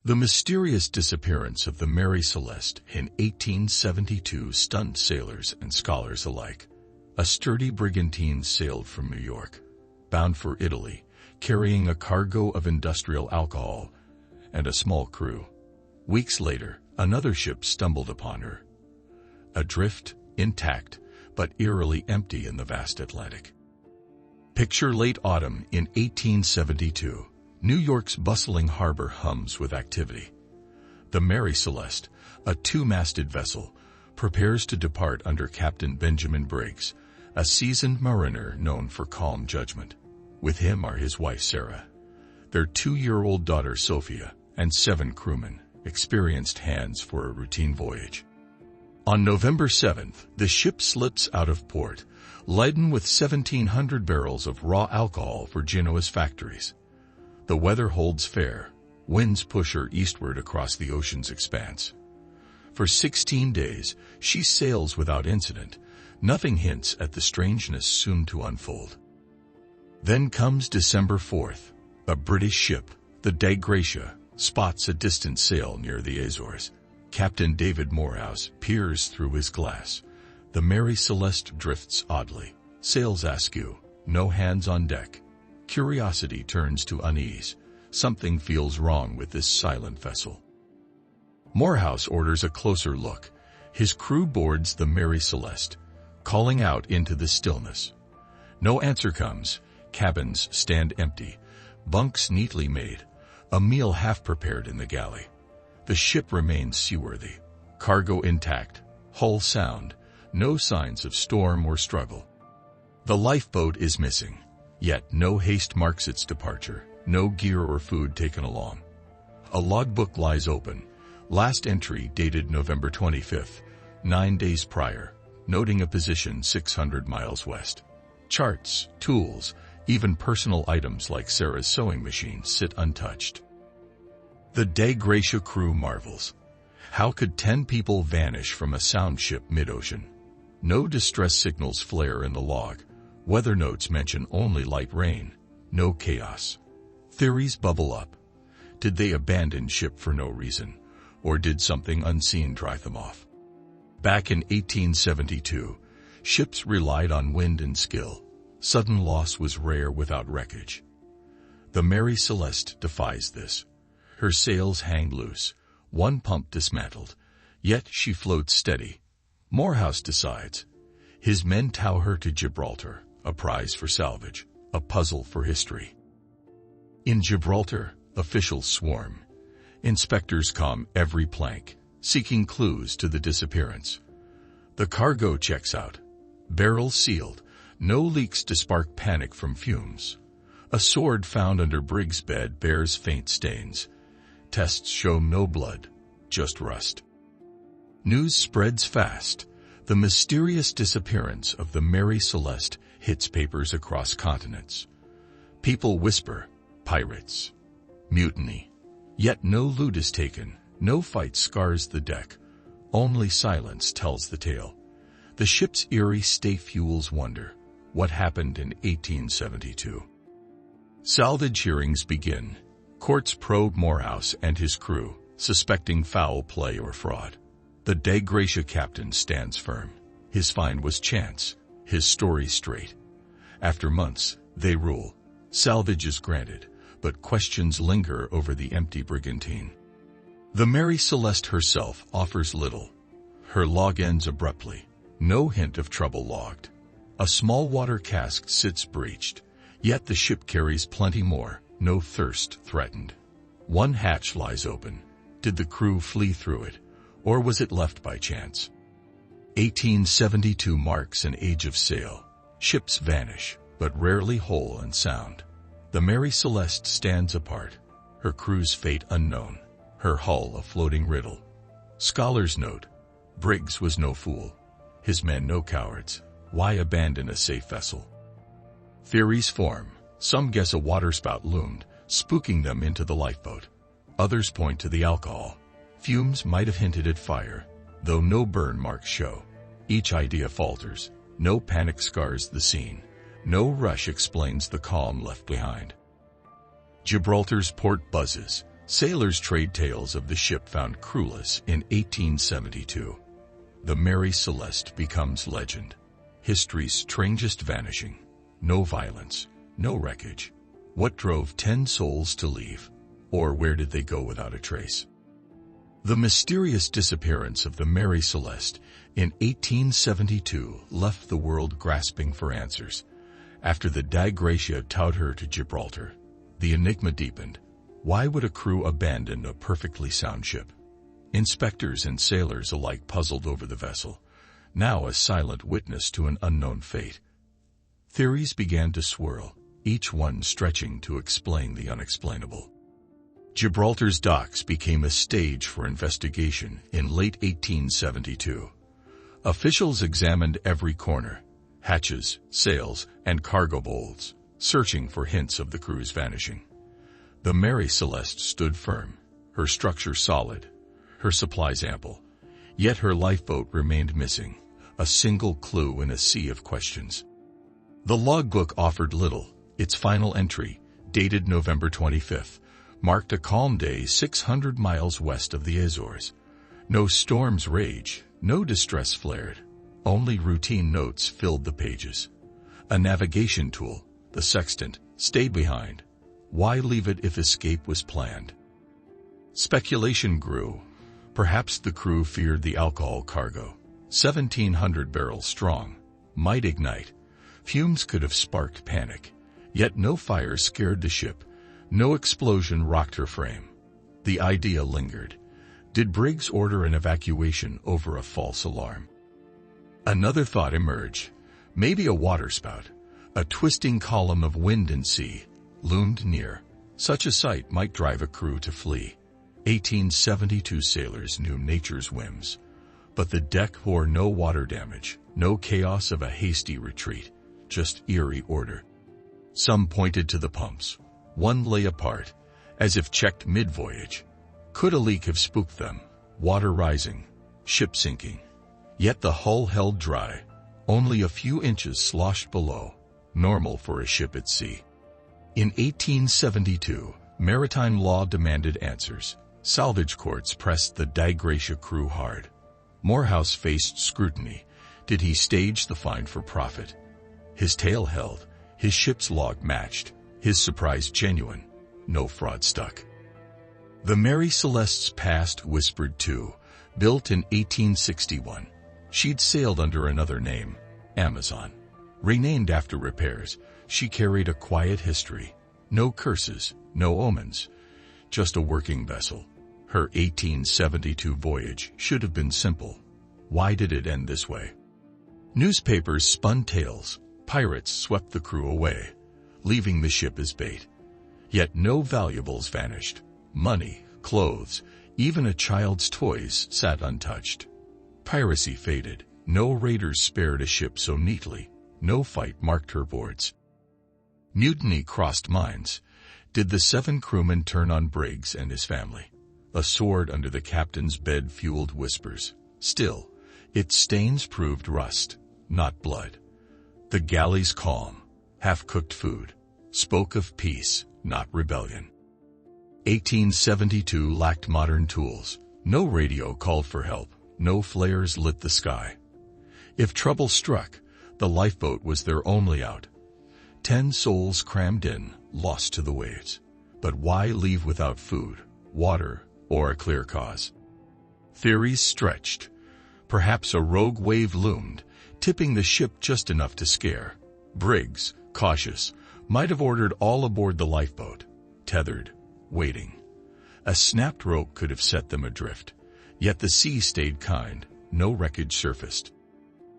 The mysterious disappearance of the Mary Celeste in 1872 stunned sailors and scholars alike. A sturdy brigantine sailed from New York, bound for Italy, carrying a cargo of industrial alcohol and a small crew. Weeks later, another ship stumbled upon her, adrift, intact, but eerily empty in the vast Atlantic. Picture late autumn in 1872. New York's bustling harbor hums with activity. The Mary Celeste, a two-masted vessel, prepares to depart under Captain Benjamin Briggs, a seasoned mariner known for calm judgment. With him are his wife Sarah, their 2-year-old daughter Sophia, and 7 crewmen, experienced hands for a routine voyage. On November 7th, the ship slips out of port, laden with 1,700 barrels of raw alcohol for Genoa's factories. The weather holds fair. Winds push her eastward across the ocean's expanse. For 16 days, she sails without incident. Nothing hints at the strangeness soon to unfold. Then comes December 4th. A British ship, the Dei Gratia, spots a distant sail near the Azores. Captain David Morehouse peers through his glass. The Mary Celeste drifts oddly, sails askew, no hands on deck. Curiosity turns to unease. Something feels wrong with this silent vessel. Morehouse orders a closer look. His crew boards the Mary Celeste, calling out into the stillness. No answer comes. Cabins stand empty, bunks neatly made, a meal half prepared in the galley. The ship remains seaworthy, cargo intact, hull sound, no signs of storm or struggle. The lifeboat is missing. Yet no haste marks its departure, no gear or food taken along. A logbook lies open, last entry dated November 25th, 9 days prior, noting a position 600 miles west. Charts, tools, even personal items like Sarah's sewing machine sit untouched. The Dei Gratia crew marvels. How could 10 people vanish from a sound ship mid-ocean? No distress signals flare in the log. Weather notes mention only light rain, no chaos. Theories bubble up. Did they abandon ship for no reason, or did something unseen drive them off? Back in 1872, ships relied on wind and skill. Sudden loss was rare without wreckage. The Mary Celeste defies this. Her sails hang loose, one pump dismantled, yet she floats steady. Morehouse decides. His men tow her to Gibraltar, a prize for salvage, a puzzle for history. In Gibraltar, officials swarm. Inspectors comb every plank, seeking clues to the disappearance. The cargo checks out. Barrels sealed, no leaks to spark panic from fumes. A sword found under Briggs' bed bears faint stains. Tests show no blood, just rust. News spreads fast. The mysterious disappearance of the Mary Celeste hits papers across continents. People whisper, pirates, mutiny. Yet no loot is taken, no fight scars the deck. Only silence tells the tale. The ship's eerie state fuels wonder. What happened in 1872? Salvage hearings begin. Courts probe Morehouse and his crew, suspecting foul play or fraud. The Dei Gratia captain stands firm. His find was chance, his story straight. After months, they rule. Salvage is granted, but questions linger over the empty brigantine. The Mary Celeste herself offers little. Her log ends abruptly. No hint of trouble logged. A small water cask sits breached, yet the ship carries plenty more, no thirst threatened. One hatch lies open. Did the crew flee through it, or was it left by chance? 1872 marks an age of sail. Ships vanish, but rarely whole and sound. The Mary Celeste stands apart, her crew's fate unknown, her hull a floating riddle. Scholars note, Briggs was no fool, his men no cowards. Why abandon a safe vessel? Theories form. Some guess a waterspout loomed, spooking them into the lifeboat. Others point to the alcohol. Fumes might have hinted at fire, though no burn marks show. Each idea falters. No panic scars the scene. No rush explains the calm left behind. Gibraltar's port buzzes. Sailors trade tales of the ship found crewless in 1872. The Mary Celeste becomes legend. History's strangest vanishing. No violence, no wreckage. What drove 10 souls to leave? Or where did they go without a trace? The mysterious disappearance of the Mary Celeste in 1872 left the world grasping for answers. After the Dei Gratia towed her to Gibraltar, the enigma deepened. Why would a crew abandon a perfectly sound ship? Inspectors and sailors alike puzzled over the vessel, now a silent witness to an unknown fate. Theories began to swirl, each one stretching to explain the unexplainable. Gibraltar's docks became a stage for investigation in late 1872. Officials examined every corner, hatches, sails, and cargo holds, searching for hints of the crew's vanishing. The Mary Celeste stood firm, her structure solid, her supplies ample, yet her lifeboat remained missing, a single clue in a sea of questions. The logbook offered little. Its final entry, dated November 25th, marked a calm day 600 miles west of the Azores. No storms raged, no distress flared. Only routine notes filled the pages. A navigation tool, the sextant, stayed behind. Why leave it if escape was planned? Speculation grew. Perhaps the crew feared the alcohol cargo, 1,700 barrels strong, might ignite. Fumes could have sparked panic. Yet no fire scared the ship. No explosion rocked her frame. The idea lingered. Did Briggs order an evacuation over a false alarm? Another thought emerged. Maybe a waterspout, a twisting column of wind and sea, loomed near. Such a sight might drive a crew to flee. 1872 sailors knew nature's whims. But the deck bore no water damage, no chaos of a hasty retreat, just eerie order. Some pointed to the pumps. One lay apart, as if checked mid-voyage. Could a leak have spooked them? Water rising, ship sinking. Yet the hull held dry. Only a few inches sloshed below, normal for a ship at sea. In 1872, maritime law demanded answers. Salvage courts pressed the Dei Gratia crew hard. Morehouse faced scrutiny. Did he stage the find for profit? His tale held. His ship's log matched, his surprise genuine, no fraud stuck. The Mary Celeste's past whispered too. Built in 1861, she'd sailed under another name, Amazon. Renamed after repairs, she carried a quiet history. No curses, no omens, just a working vessel. Her 1872 voyage should have been simple. Why did it end this way? Newspapers spun tales. Pirates swept the crew away, leaving the ship as bait. Yet no valuables vanished. Money, clothes, even a child's toys sat untouched. Piracy faded. No raiders spared a ship so neatly. No fight marked her boards. Mutiny crossed minds. Did the 7 crewmen turn on Briggs and his family? A sword under the captain's bed fueled whispers. Still, its stains proved rust, not blood. The galley's calm, half-cooked food, spoke of peace, not rebellion. 1872 lacked modern tools. No radio called for help. No flares lit the sky. If trouble struck, the lifeboat was their only out. 10 souls crammed in, lost to the waves. But why leave without food, water, or a clear cause? Theories stretched. Perhaps a rogue wave loomed, tipping the ship just enough to scare. Briggs, cautious, might have ordered all aboard the lifeboat, tethered, waiting. A snapped rope could have set them adrift. Yet the sea stayed kind, no wreckage surfaced.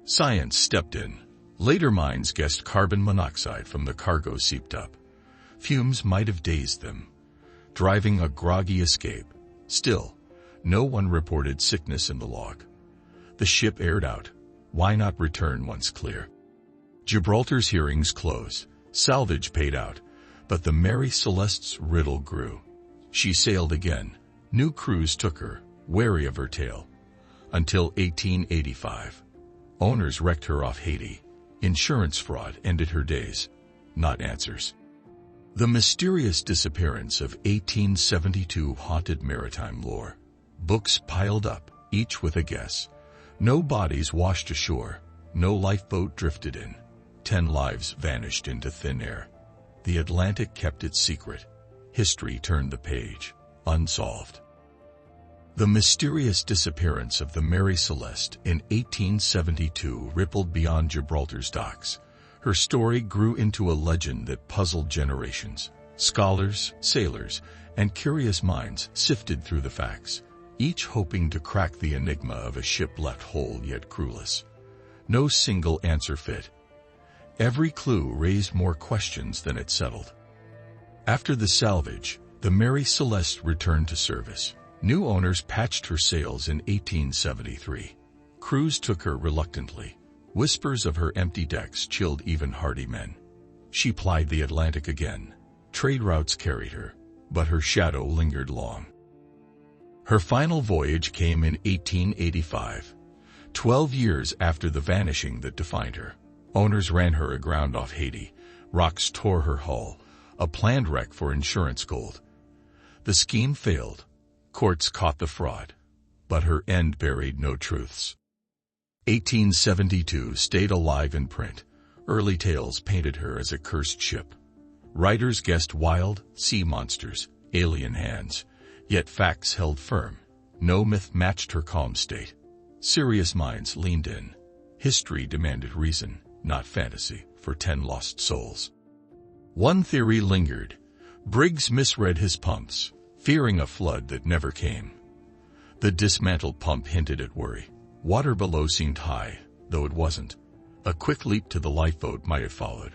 Science stepped in. Later minds guessed carbon monoxide from the cargo seeped up. Fumes might have dazed them, driving a groggy escape. Still, no one reported sickness in the log. The ship aired out. Why not return once clear? Gibraltar's hearings closed. Salvage paid out. But the Mary Celeste's riddle grew. She sailed again. New crews took her, wary of her tale. Until 1885. Owners wrecked her off Haiti. Insurance fraud ended her days. Not answers. The mysterious disappearance of 1872 haunted maritime lore. Books piled up, each with a guess. No bodies washed ashore, no lifeboat drifted in. 10 lives vanished into thin air. The Atlantic kept its secret. History turned the page, unsolved. The mysterious disappearance of the Mary Celeste in 1872 rippled beyond Gibraltar's docks. Her story grew into a legend that puzzled generations. Scholars, sailors, and curious minds sifted through the facts, each hoping to crack the enigma of a ship left whole yet crewless. No single answer fit. Every clue raised more questions than it settled. After the salvage, the Mary Celeste returned to service. New owners patched her sails in 1873. Crews took her reluctantly. Whispers of her empty decks chilled even hardy men. She plied the Atlantic again. Trade routes carried her, but her shadow lingered long. Her final voyage came in 1885, 12 years after the vanishing that defined her. Owners ran her aground off Haiti. Rocks tore her hull, a planned wreck for insurance gold. The scheme failed. Courts caught the fraud, but her end buried no truths. 1872 stayed alive in print. Early tales painted her as a cursed ship. Writers guessed wild, sea monsters, alien hands. Yet facts held firm. No myth matched her calm state. Serious minds leaned in. History demanded reason, not fantasy, for 10 lost souls. One theory lingered. Briggs misread his pumps, fearing a flood that never came. The dismantled pump hinted at worry. Water below seemed high, though it wasn't. A quick leap to the lifeboat might have followed.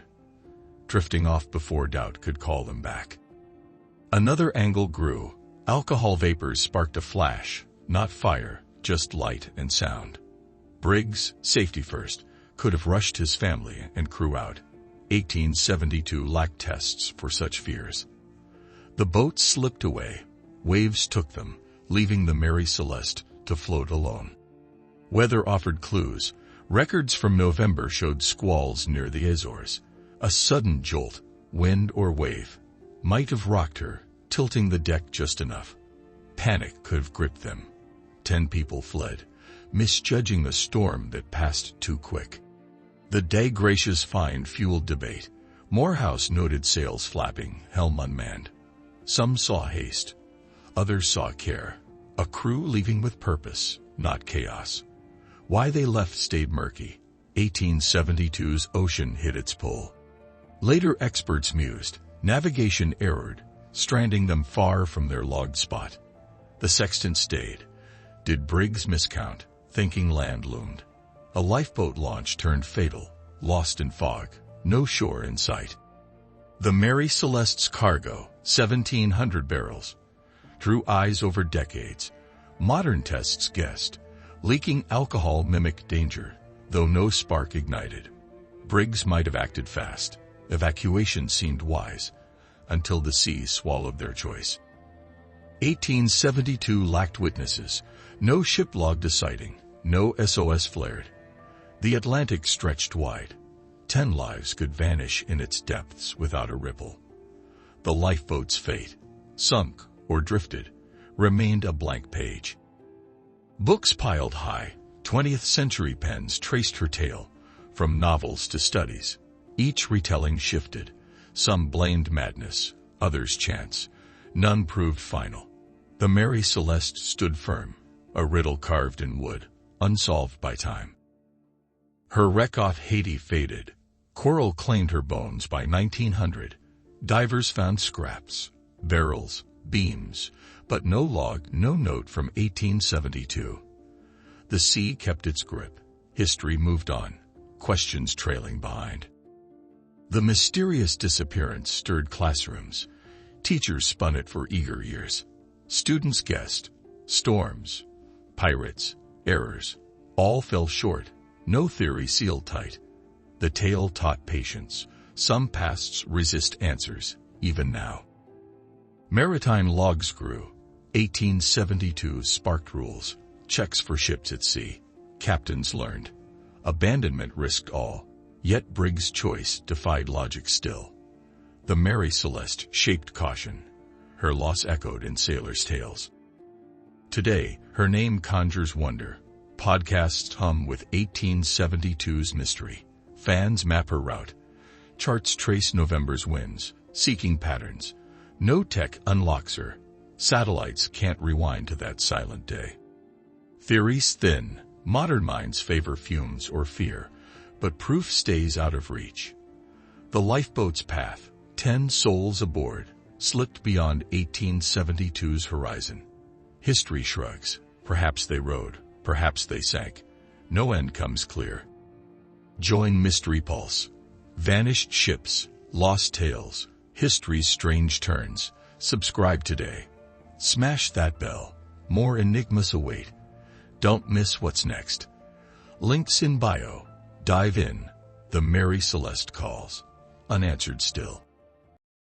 Drifting off before doubt could call them back. Another angle grew. Alcohol vapors sparked a flash, not fire, just light and sound. Briggs, safety first, could have rushed his family and crew out. 1872 lacked tests for such fears. The boats slipped away. Waves took them, leaving the Mary Celeste to float alone. Weather offered clues. Records from November showed squalls near the Azores. A sudden jolt, wind or wave, might have rocked her, tilting the deck just enough. Panic could have gripped them. 10 people fled, misjudging the storm that passed too quick. The day gracious find fueled debate. Morehouse noted sails flapping, helm unmanned. Some saw haste. Others saw care. A crew leaving with purpose, not chaos. Why they left stayed murky. 1872's ocean hit its pull. Later experts mused. Navigation errored, stranding them far from their logged spot. The sextant stayed. Did Briggs miscount, thinking land loomed? A lifeboat launch turned fatal, lost in fog, no shore in sight. The Mary Celeste's cargo, 1,700 barrels, drew eyes over decades. Modern tests guessed. Leaking alcohol mimicked danger, though no spark ignited. Briggs might have acted fast. Evacuation seemed wise, until the seas swallowed their choice. 1872 lacked witnesses. No ship logged a sighting. No SOS flared. The Atlantic stretched wide. 10 lives could vanish in its depths without a ripple. The lifeboat's fate, sunk or drifted, remained a blank page. Books piled high. 20th century pens traced her tale, from novels to studies. Each retelling shifted. Some blamed madness, others chance. None proved final. The Mary Celeste stood firm, a riddle carved in wood, unsolved by time. Her wreck off Haiti faded. Coral claimed her bones by 1900. Divers found scraps, barrels, beams, but no log, no note from 1872. The sea kept its grip. History moved on, questions trailing behind. The mysterious disappearance stirred classrooms. Teachers spun it for eager ears. Students guessed. Storms, pirates, errors, all fell short. No theory sealed tight. The tale taught patience. Some pasts resist answers, even now. Maritime logs grew. 1872 sparked rules, checks for ships at sea. Captains learned. Abandonment risked all, yet Briggs' choice defied logic still. The Mary Celeste shaped caution. Her loss echoed in sailors' tales. Today, her name conjures wonder. Podcasts hum with 1872's mystery. Fans map her route. Charts trace November's winds, seeking patterns. No tech unlocks her. Satellites can't rewind to that silent day. Theories thin. Modern minds favor fumes or fear, but proof stays out of reach. The lifeboat's path, 10 souls aboard, slipped beyond 1872's horizon. History shrugs. Perhaps they rode, perhaps they sank. No end comes clear. Join Mystery Pulse. Vanished ships, lost tales, history's strange turns. Subscribe today. Smash that bell. More enigmas await. Don't miss what's next. Links in bio. Dive in. The Mary Celeste calls. Unanswered still.